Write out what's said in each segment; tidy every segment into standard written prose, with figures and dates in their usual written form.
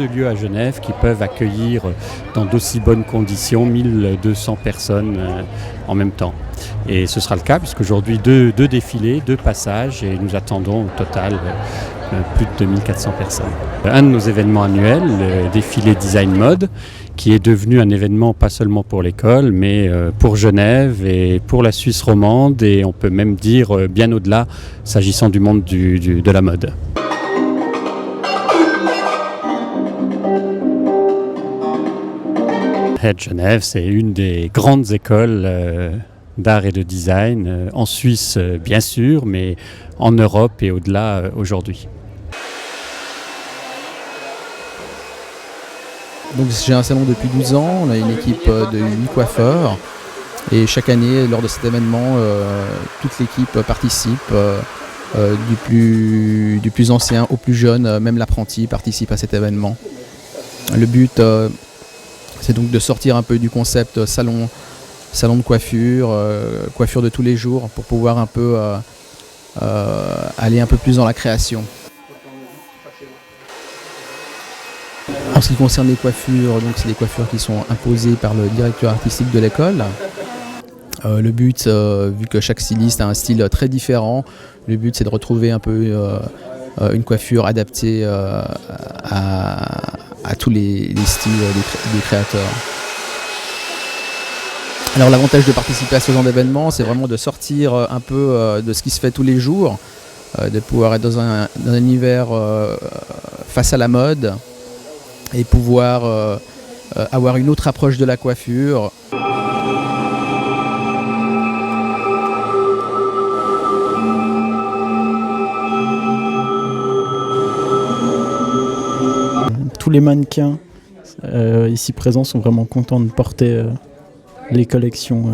de lieux à Genève qui peuvent accueillir dans d'aussi bonnes conditions 1200 personnes en même temps. Et ce sera le cas puisqu'aujourd'hui deux défilés, 2 passages et nous attendons au total plus de 2400 personnes. Un de nos événements annuels, le défilé Design Mode, qui est devenu un événement pas seulement pour l'école, mais pour Genève et pour la Suisse romande, et on peut même dire bien au-delà, s'agissant du monde de la mode. Head Genève, c'est une des grandes écoles d'art et de design, en Suisse bien sûr, mais en Europe et au-delà aujourd'hui. Donc j'ai un salon depuis 12 ans, on a une équipe de 8 coiffeurs et chaque année lors de cet événement, toute l'équipe participe, du plus ancien au plus jeune, même l'apprenti participe à cet événement. Le but c'est donc de sortir un peu du concept salon de coiffure, coiffure de tous les jours pour pouvoir un peu aller un peu plus dans la création. En ce qui concerne les coiffures, donc c'est des coiffures qui sont imposées par le directeur artistique de l'école. Le but, vu que chaque styliste a un style très différent, le but c'est de retrouver un peu une coiffure adaptée à tous les styles des créateurs. Alors l'avantage de participer à ce genre d'événement, c'est vraiment de sortir un peu de ce qui se fait tous les jours, de pouvoir être dans un univers face à la mode, et pouvoir avoir une autre approche de la coiffure. Tous les mannequins ici présents sont vraiment contents de porter les collections.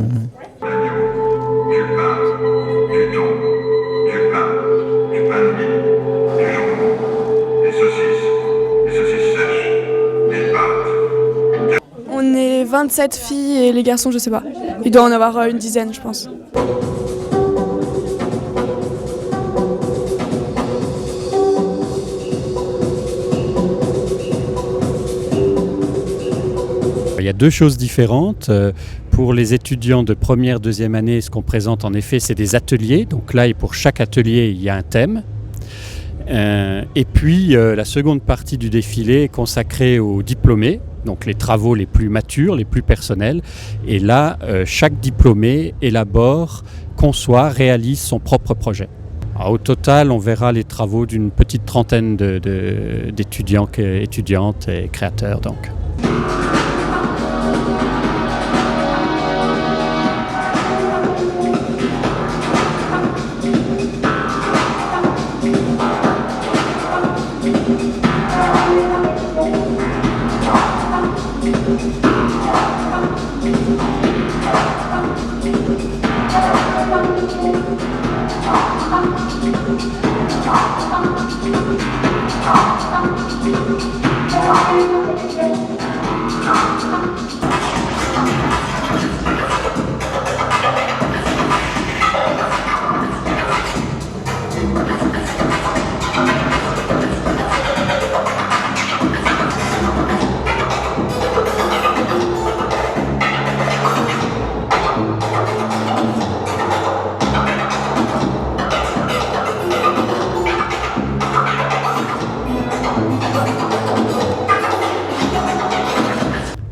On est 27 filles et les garçons, je sais pas. Il doit en avoir une dizaine, je pense. Il y a 2 choses différentes. Pour les étudiants de première, deuxième année, ce qu'on présente en effet, c'est des ateliers. Donc là, pour chaque atelier, il y a un thème. Et puis, la seconde partie du défilé est consacrée aux diplômés, donc les travaux les plus matures, les plus personnels. Et là, chaque diplômé élabore, conçoit, réalise son propre projet. Alors, au total, on verra les travaux d'une petite trentaine d'étudiants, étudiantes et créateurs. Donc.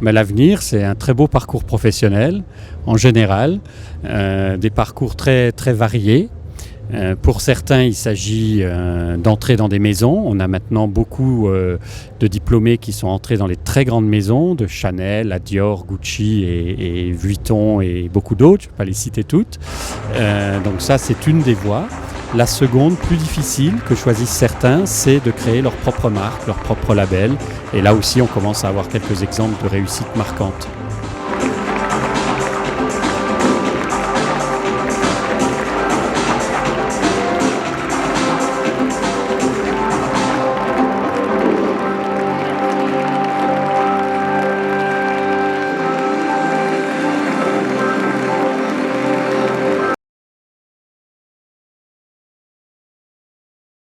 Mais l'avenir, c'est un très beau parcours professionnel, en général, des parcours très, très variés. Pour certains, il s'agit d'entrer dans des maisons. On a maintenant beaucoup de diplômés qui sont entrés dans les très grandes maisons, de Chanel à Dior, Gucci et Vuitton et beaucoup d'autres, je ne vais pas les citer toutes. Donc ça, c'est une des voies. La seconde, plus difficile, que choisissent certains, c'est de créer leur propre marque, leur propre label. Et là aussi, on commence à avoir quelques exemples de réussite marquantes.